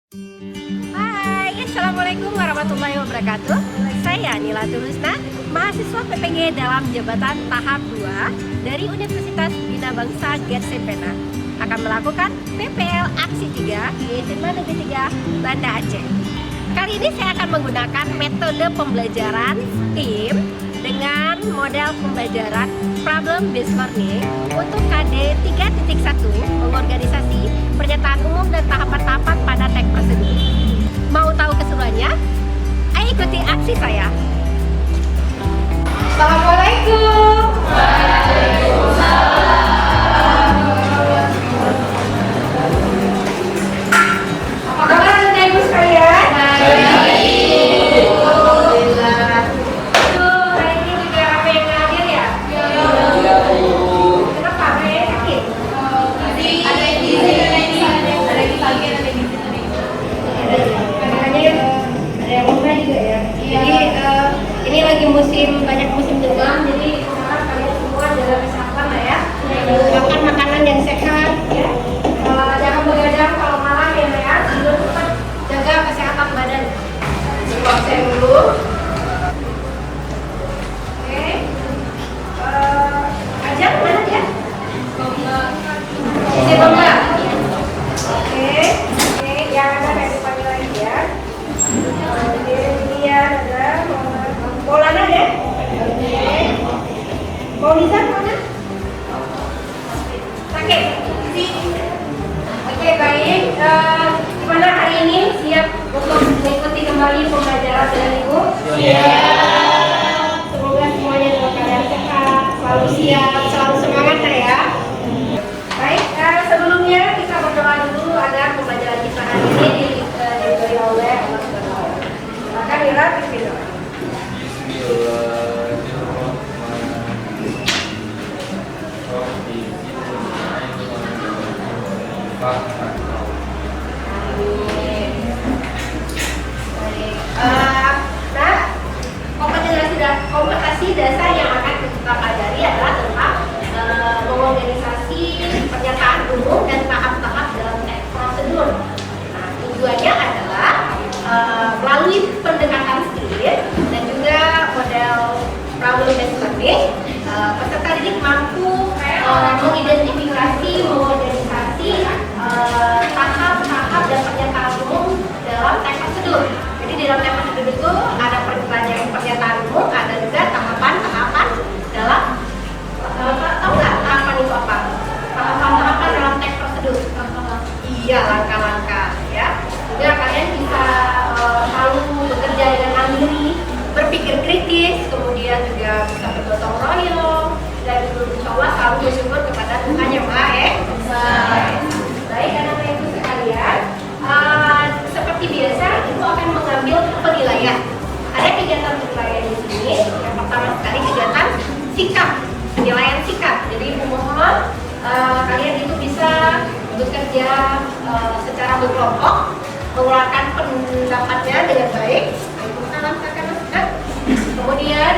Hai, Assalamualaikum warahmatullahi wabarakatuh. Saya Nila Turusna, mahasiswa PPG dalam jabatan tahap 2 dari Universitas Bina Bangsa Gersepena, akan melakukan PPL Aksi 3 di SMA Negeri 3 Banda Aceh. Kali ini saya akan menggunakan metode pembelajaran STEAM dengan model pembelajaran Problem Based Learning untuk KD 3.1 mengorganisasi pernyataan umum dan tahapan-tahapan pada teks prosedur. Mau tahu keseruannya? Ayo ikuti aksi saya. Assalamualaikum. Apa kabar Bapak Ibu sekalian? Alhamdulillah. Tuh, hari ini juga apa yang hadir ya? Kenapa? Apa yang sakit? Ada yang luka juga ya. Jadi ini lagi banyak musim demam, jadi sekarang kalian semua jaga kesehatan lah ya. Makan makanan yang sehat ya. Jangan begadang kalau malam ya. Tidur cepat, jaga kesehatan badan. Coba saya dulu. Oke. Ajak mana dia? Isi bangga. Oke, yang ada kayak dipanggil lagi ya. Jadi ada Maulana deh. Mau Liza mana? Sakit. Oke, baik. Gimana hari ini? Siap untuk mengikuti kembali pembelajaran dengan Ibu? Iya. Semoga semuanya dalam keadaan sehat, selalu siap, selalu semangat ya. Baik, sebelumnya kita berdoa dulu agar pembelajaran kita hari ini diberi oleh Allah Subhanahu wa Ta'ala. Silakan Mira, bismillah. Kompetisi dasar yang akan kita pelajari adalah tentang mengorganisasi pernyataan umum dan tahap-tahap dalam teks prosedur. Nah, tujuannya adalah melalui pendekatan STEAM dan juga model problem based learning, peserta didik mampu mengidentifikasi, mengorganisasi tahap-tahap dan pernyataan umum dalam teks prosedur. Jadi di dalam teks prosedur itu ada pernyataan umum, ada juga tahapan-tahapan dalam tahu nggak tahapan itu apa? Tahapan-tahapan dalam teks prosedur. Iya, langkah-langkah ya. Juga kalian bisa selalu bekerja dengan mandiri, berpikir kritis, kemudian juga bisa bergotong royong, dan insya Allah selalu bersyukur kepada Tuhan yang Maha Esa. Baik, anak-anak ibu sekalian, seperti biasa ibu akan mengambil penilaian. Ada kegiatan penilaian di sini. Yang pertama sekali kegiatan sikap, penilaian sikap. Jadi ibu mohon kalian itu bisa bekerja secara berkelompok, mengeluarkan pendapatnya dengan baik. Kemudian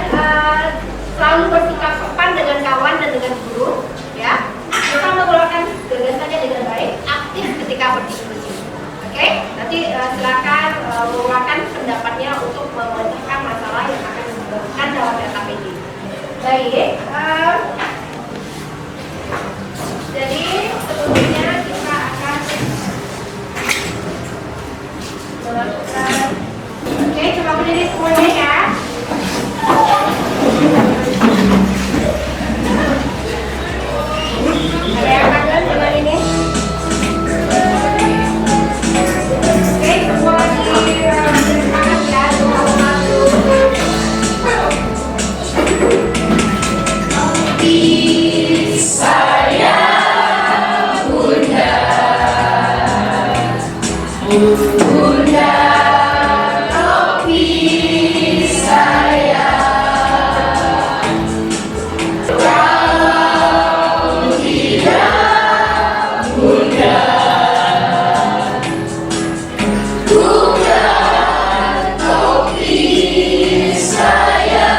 selalu bersikap sopan dengan kawan dan dengan guru, ya. Bisa mengeluarkan gagasannya dengan baik, aktif ketika berdiskusi. Oke, nanti silakan mengeluarkan pendapatnya untuk memecahkan masalah yang akan disebutkan dalam data PD. Baik, jadi sebelumnya kita akan melakukan. Oke, coba berdiri semuanya ya. Ada yang kangen dengan ini? Oke, semua semangat ya. Saya Bunda, Bunda topi saya. Kalau tidak Bunda, bukan topi saya.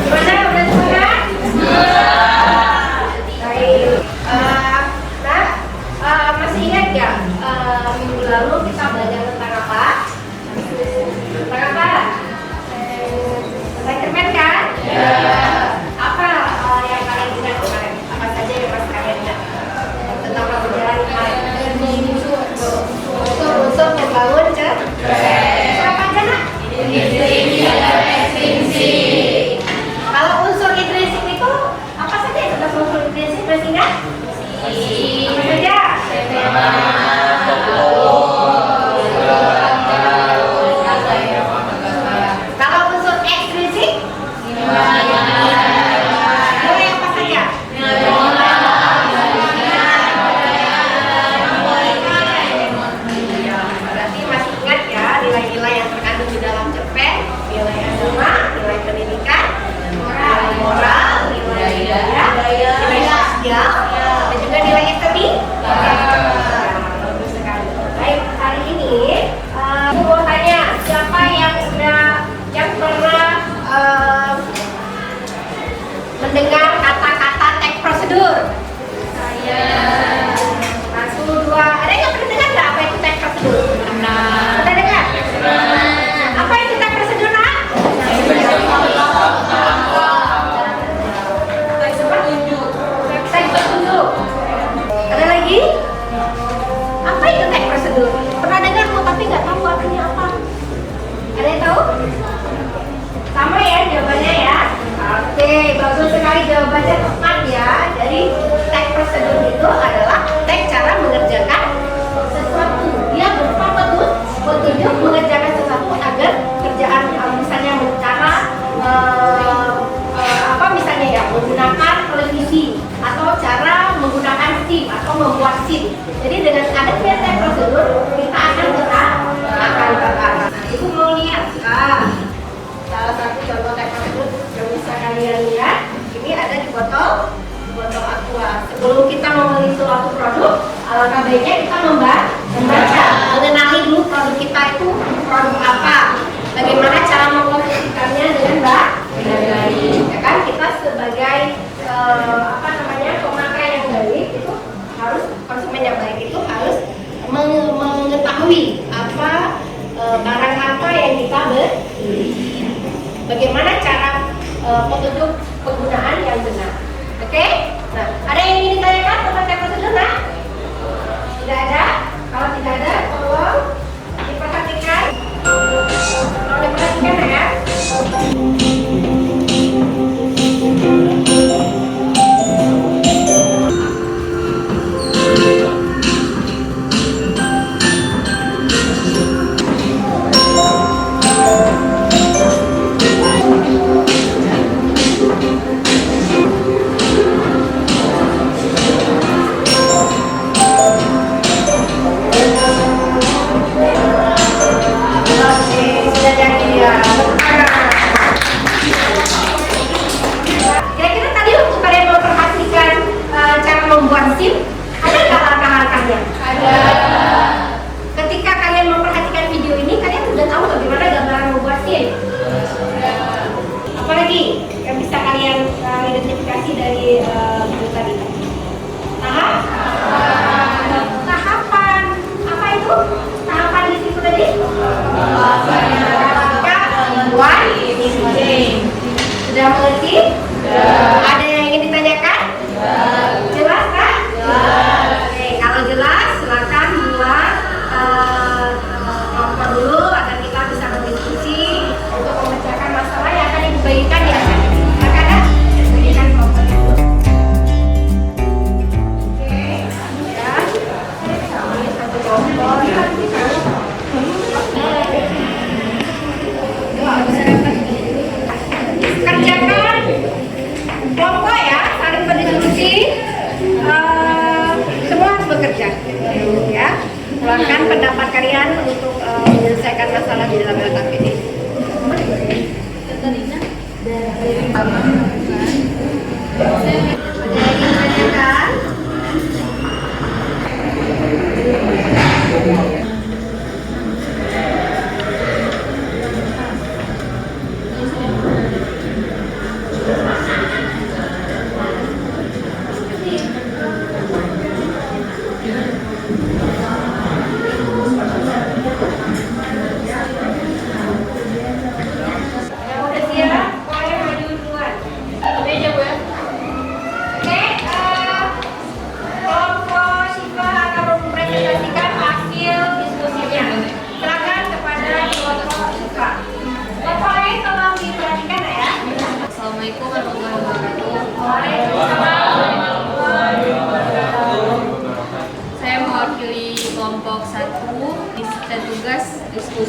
Gimana? Udah semangat? Apa saja? Kalau unsur eksplisit, nilai apa saja? Berarti masih ingat ya nilai-nilai yang terkandung di dalam cerpen, nilai agama, nilai pendidikan, moral, nilai budaya, nilai sosial, dan juga nilai estetik. Bagus sekali. Baik, hari ini aku mau tanya siapa yang pernah mendengar kata-kata teks prosedur? Saya. Satu, dua. Ada yang pernah dengar nggak apa itu teks prosedur? Pernah dengar? Apa itu teks prosedur, Nak? Teks petunjuk. Ada lagi? Apa itu teks prosedur? Pernah dengar kok tapi nggak tahu artinya apa? Ada yang tahu? Sama ya jawabannya ya. Oke, bagus sekali jawabannya tepat ya. Jadi teks prosedur itu adalah teks cara mengerjakan sesuatu. Dia berupa petunjuk mengerjakan sesuatu agar kerjaan misalnya cara apa misalnya ya menggunakan televisi atau cara menggunakan SIM atau membuat SIM. Jadi dengan adanya teks prosedur kita akan terarah. Nah, Ibu mau lihat salah satu contoh teks prosedur yang bisa kalian lihat. Ini ada di botol aqua. Sebelum kita membeli suatu produk, alangkah baiknya kita membaca, mengenali dulu produk kita itu produk apa, bagaimana cara memposisikannya dengan baik. Ya kan, kita sebagai pemakai yang baik itu harus, konsumen yang baik itu harus mengetahui barang apa yang kita beli. Bagaimana cara petunjuk penggunaan yang benar. Oke? Nah, ada yang ingin ditanyakan tentang teks prosedur, Nak? Tidak ada? Kalau tidak ada, tolong diperhatikan. Tolong diperhatikan ya.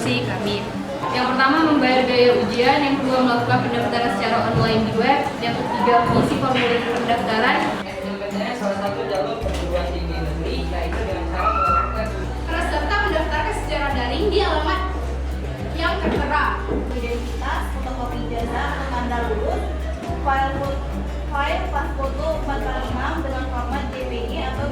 solusi kami. Yang pertama, membayar biaya ujian. Yang kedua, melakukan pendaftaran secara online di web. Yang ketiga, mengisi formulir pendaftaran. SNMPTN salah satu jalur perguruan tinggi negeri, yaitu dengan cara melakukan Peserta mendaftarkan secara daring di alamat yang tertera. Identitas, fotokopi ijazah atau tanda lulus, file pas foto 4x6 dengan format JPG atau